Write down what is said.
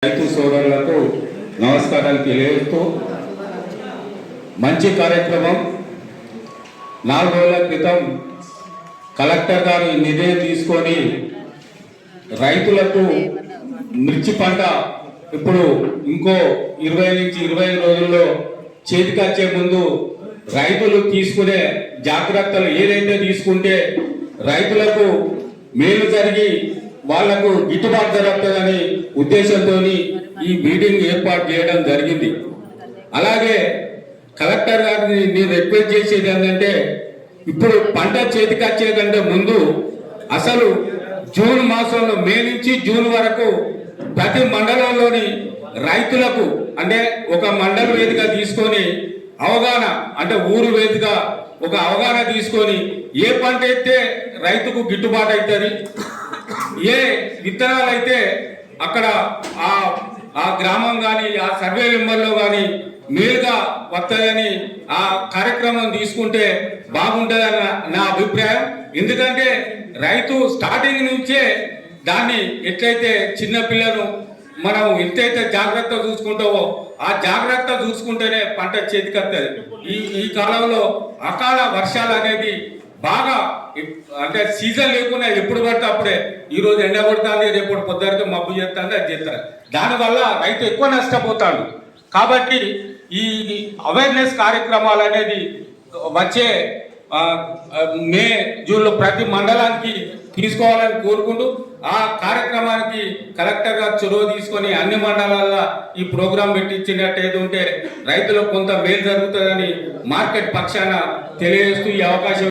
రైతు సోదరులకు నమస్కారాలు తెలియజేస్తూ మంచి కార్యక్రమం 4 రోజుల క్రితం కలెక్టర్ గారు నిర్ణయం తీసుకొని రైతులకు మిర్చి పంట ఇప్పుడు ఇంకో 20 నుంచి 25 రోజుల్లో చేతికొచ్చే ముందు రైతులు తీసుకునే జాగ్రత్తలు ఏదైతే తీసుకుంటే రైతులకు మేలు జరిగి వాళ్లకు గిట్టుబాటు జరుగుతుందని ఉద్దేశంతో ఈ మీటింగ్ ఏర్పాటు చేయడం జరిగింది. అలాగే కలెక్టర్ గారిని నేను రిక్వెస్ట్ చేసేది ఏంటంటే ఇప్పుడు పంట చేతికి వచ్చేదంటే ముందు అసలు జూన్ మాసంలో మే నుంచి జూన్ వరకు ప్రతి మండలంలోని రైతులకు అంటే ఒక మండల వేదిక తీసుకొని అవగాహన అంటే ఊరు వేదిక ఒక అవగాహన తీసుకొని ఏ పంట అయితే రైతుకు గిట్టుబాటు అవుతుంది, ఏ విత్తనాలు అయితే అక్కడ ఆ గ్రామం కానీ ఆ సర్వే నెంబర్లో కానీ మేలుగా వస్తుందని ఆ కార్యక్రమం తీసుకుంటే బాగుంటుందని నా అభిప్రాయం. ఎందుకంటే రైతు స్టార్టింగ్ నుంచే దాన్ని ఎట్లయితే చిన్న పిల్లను మనం ఎంతైతే జాగ్రత్త చూసుకుంటావో ఆ జాగ్రత్త చూసుకుంటేనే పంట చేతికొస్తుంది. ఈ కాలంలో అకాల వర్షాలు అనేది బాగా అంటే సీజన్ లేకుండా ఎప్పుడు పడితే అప్పుడే ఈరోజు ఎండ కొడుతుంది, రేపు పొద్దురికి మబ్బు చేస్తుంది, అది చేస్తారు. దానివల్ల రైతు ఎక్కువ నష్టపోతాడు. కాబట్టి ఈ అవేర్నెస్ కార్యక్రమాలు అనేది వచ్చే మే జూన్లో ప్రతి మండలానికి తీసుకోవాలని కోరుకుంటూ ఆ కార్యక్రమానికి కలెక్టర్ గారు చొరవ తీసుకొని అన్ని మండలాల్లో ఈ ప్రోగ్రాం పెట్టించినట్టు ఏది ఉంటే రైతులకు కొంత మేలు జరుగుతుందని మార్కెట్ పక్షాన తెలియజేస్తూ ఈ అవకాశం